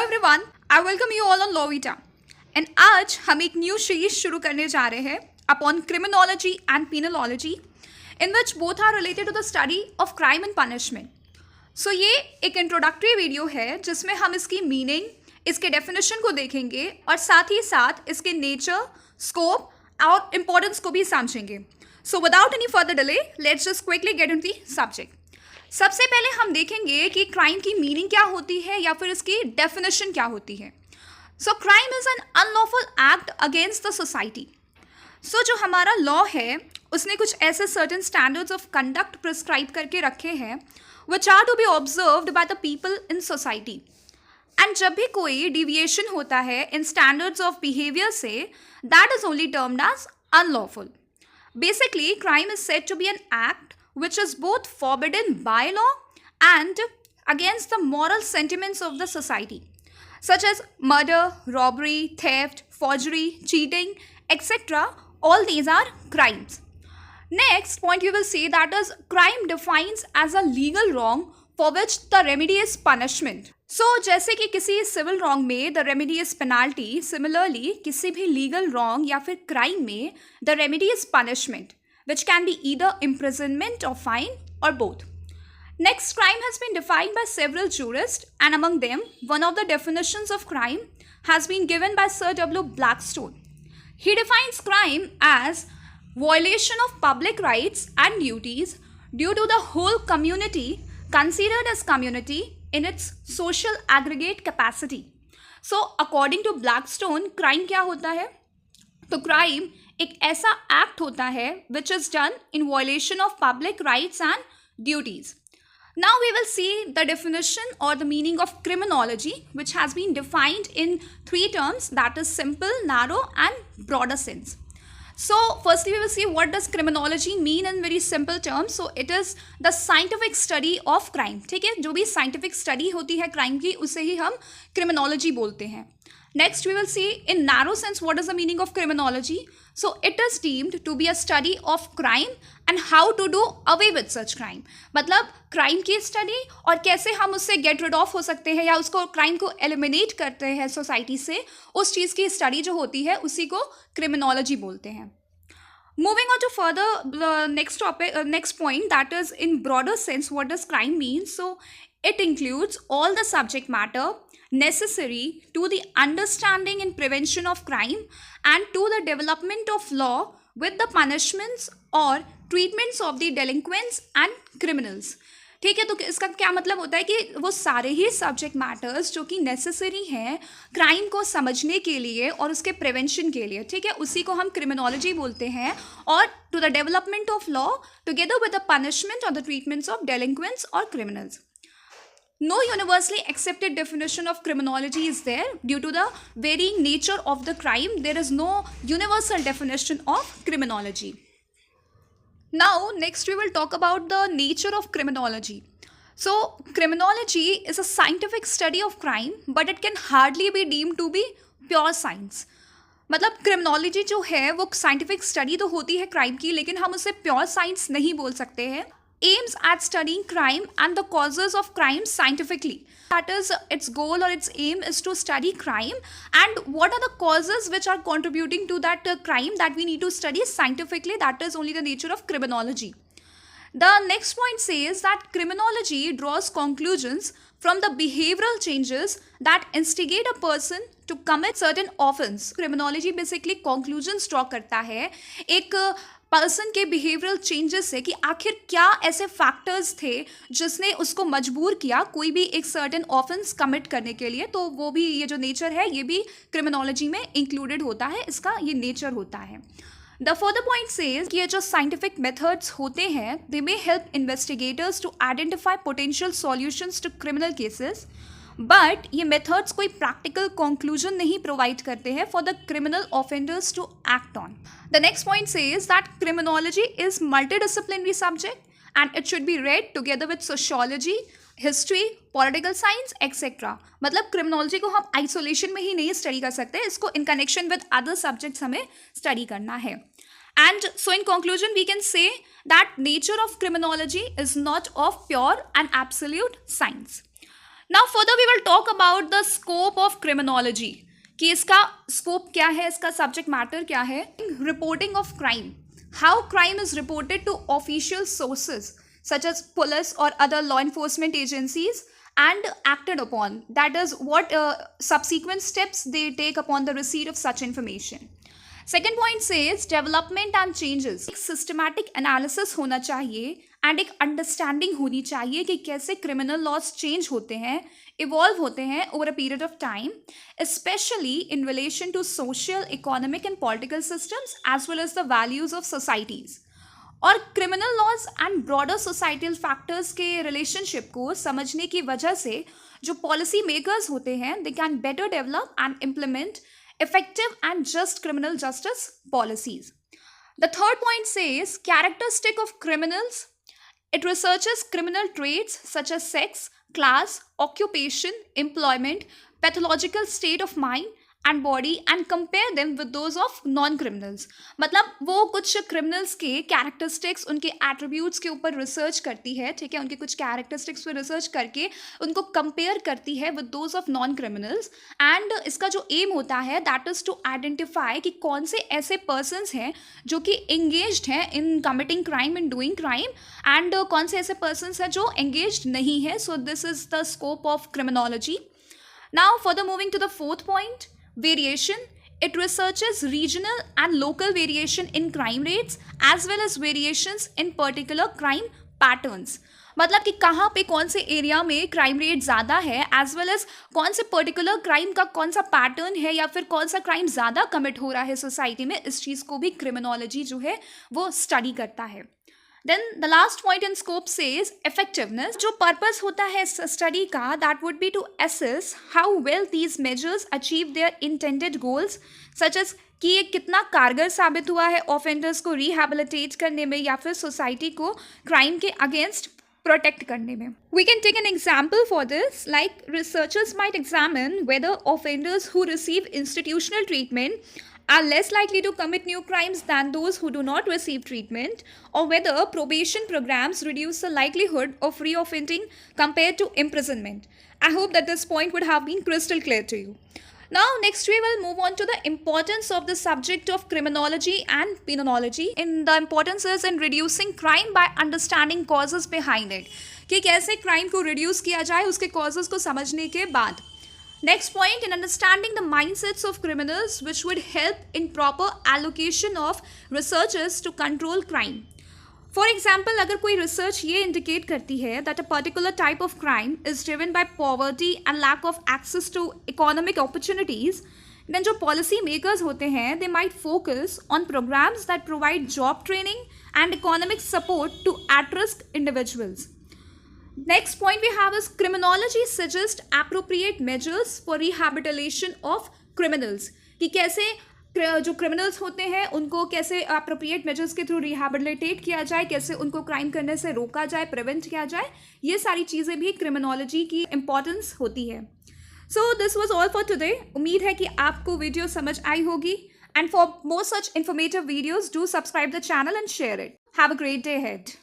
Everyone, I welcome you all on Lawvita and आज हम एक न्यू सीरीज शुरू करने जा रहे हैं upon criminology and penology in which both are related to the study of crime and punishment. So ये एक इंट्रोडक्टरी वीडियो है जिसमें हम इसकी मीनिंग, इसके डेफिनेशन को देखेंगे और साथ ही साथ इसके नेचर, स्कोप और इम्पोर्टेंस को भी समझेंगे. So without any further delay let's just quickly get into the subject. सबसे पहले हम देखेंगे कि क्राइम की मीनिंग क्या होती है या फिर इसकी डेफिनेशन क्या होती है. So crime is an unlawful act against the society. So जो हमारा लॉ है उसने कुछ ऐसे certain standards of conduct prescribe करके रखे हैं which are to be observed by the people in society. And जब भी कोई डिविएशन होता है इन स्टैंडर्ड्स ऑफ बिहेवियर से, that is only termed as unlawful. Basically, crime is said to be an act which is both forbidden by law and against the moral sentiments of the society, such as murder, robbery, theft, forgery, cheating, etc. All these are crimes. Next point you will see that is crime defines as a legal wrong for which the remedy is punishment. So जैसे कि किसी civil wrong में the remedy is penalty, similarly किसी भी legal wrong या फिर crime में the remedy is punishment which can be either imprisonment और फाइन और both. Next, crime has been defined by several jurists, and among them, one of the definitions of crime has been given by Sir W. Blackstone. He defines crime as violation of public rights and duties due to the whole community considered as community in its social aggregate capacity. So, according to Blackstone, crime क्या होता है? तो crime एक ऐसा act होता है which is done in violation of public rights and duties. Now we will see the definition or the meaning of criminology, which has been defined in three terms, that is simple, narrow and broader sense. So firstly we will see what does criminology mean in very simple terms. So it is the scientific study of crime. ठीक है, जो भी scientific study होती है crime की उसे ही हम criminology बोलते हैं. Next we will see in narrow sense what is the meaning of criminology. So it is deemed to be a study of crime and how to do away with such crime. मतलब crime की study और कैसे हम उससे get rid of हो सकते हैं या उसको crime को eliminate करते हैं society से, उस चीज़ की study जो होती है उसी को criminology बोलते हैं. Moving on to further next topic, next point, that is in broader sense what does crime mean. So it includes all the subject matter necessary to the understanding and prevention of crime and to the development of law with the punishments or treatments of the delinquents and criminals. ठीक है, तो इसका क्या मतलब होता है कि वो सारे ही सब्जेक्ट मैटर्स जो कि नेसेसरी हैं क्राइम को समझने के लिए और उसके प्रिवेंशन के लिए, ठीक है, उसी को हम क्रिमिनोलॉजी बोलते हैं. और to the development of law together with the punishment और द ट्रीटमेंट्स ऑफ डेलिंक्वेंट्स और criminals. No universally accepted definition of criminology is there due to the varying nature of the crime. There is no universal definition of criminology. Now, next we will talk about the nature of criminology. So, criminology is a scientific study of crime, but it can hardly be deemed to be pure science. मतलब criminology जो है वो scientific study तो होती है crime की, लेकिन हम उसे प्योर साइंस नहीं बोल सकते हैं. Aims at studying crime and the causes of crime scientifically. That is, its goal or its aim is to study crime and what are the causes which are contributing to that crime that we need to study scientifically. That is only the nature of criminology. The next point says that criminology draws conclusions from the behavioral changes that instigate a person to commit certain offense. Criminology basically conclusions draw करता है एक person के behavioural changes से कि आखिर क्या ऐसे factors थे जिसने उसको मजबूर किया कोई भी एक सर्टेन ऑफेंस कमिट करने के लिए. तो वो भी ये जो नेचर है ये भी क्रिमिनोलॉजी में इंक्लूडेड होता है, इसका ये नेचर होता है. द फर्दर पॉइंट सेज कि ये जो साइंटिफिक मेथड्स होते हैं they may help investigators to identify potential solutions to criminal cases, but ये मेथड्स कोई प्रैक्टिकल कंक्लूजन नहीं प्रोवाइड करते हैं for the criminal offenders to act on. The next point says that criminology is multidisciplinary subject and it should be read together with sociology, history, political science etcetera. मतलब criminology को हम isolation में ही नहीं study कर सकते, इसको in connection with other subjects हमें study करना है. And so in conclusion we can say that nature of criminology is not of pure and absolute science. Now further we will talk about the scope of criminology, कि इसका scope क्या है, इसका subject matter क्या है. Reporting of crime, how crime is reported to official sources such as police or other law enforcement agencies and acted upon, that is what subsequent steps they take upon the receipt of such information. Second point says development and changes. एक systematic analysis होना चाहिए and एक understanding होनी चाहिए कि कैसे criminal laws change होते हैं, इवॉल्व होते हैं over a period of time, specially in relation to social, economic and political systems as well as the values of societies. और criminal laws and broader societal factors के relationship को समझने की वजह से जो पॉलिसी मेकर्स होते हैं they can better develop and implement effective and just criminal justice policies. The third point says characteristic of criminals. It researches criminal traits such as sex, class, occupation, employment, pathological state of mind and body and compare them with those of non-criminals. मतलब वो कुछ criminals के characteristics, उनके attributes के ऊपर research करती है, ठीक है, उनके कुछ characteristics पे research करके उनको compare करती है with those of non-criminals. and इसका जो aim होता है that is to identify कि कौन से ऐसे persons हैं जो कि engaged हैं in committing crime and doing crime and कौन से ऐसे persons हैं जो engaged नहीं है. So this is the scope of criminology. Now further moving to the fourth point, variation. It researches regional and local variation in crime rates as well as variations in particular crime patterns. मतलब कि कहाँ पे कौन से area में crime rate ज़्यादा है as well as कौन से पर्टिकुलर क्राइम का कौन सा पैटर्न है या फिर कौन सा क्राइम ज़्यादा कमिट हो रहा है सोसाइटी में, इस चीज़ को भी क्रिमिनोलॉजी जो है वो स्टडी करता है. Then the last point in scope says effectiveness. जो purpose होता है इस study का that would be to assess how well these measures achieve their intended goals, such as कि ये कितना कारगर साबित हुआ है offenders को rehabilitate करने में या फिर society को crime के against protect करने में. We can take an example for this, like researchers might examine whether offenders who receive institutional treatment are less likely to commit new crimes than those who do not receive treatment, or whether probation programs reduce the likelihood of reoffending compared to imprisonment. I hope that this point would have been crystal clear to you. Now, next we will move on to the importance of the subject of criminology and penology. In the importance is in reducing crime by understanding causes behind it. कि कैसे crime को reduce किया जाए उसके causes को समझने के बाद. Next point, in understanding the mindsets of criminals, which would help in proper allocation of researchers to control crime. For example, अगर कोई research ये indicate करती है that a particular type of crime is driven by poverty and lack of access to economic opportunities, then जो policy makers होते हैं they might focus on programs that provide job training and economic support to at-risk individuals. Next point we have is criminology suggests appropriate measures for rehabilitation of criminals. कि कैसे जो criminals होते हैं उनको कैसे appropriate measures के through rehabilitate किया जाए, कैसे उनको crime करने से रोका जाए, prevent किया जाए, ये सारी चीज़ें भी criminology की importance होती है. So this was all for today. उम्मीद है कि आपको वीडियो समझ आई होगी. And for more such informative videos, do subscribe the channel and share it. Have a great day ahead.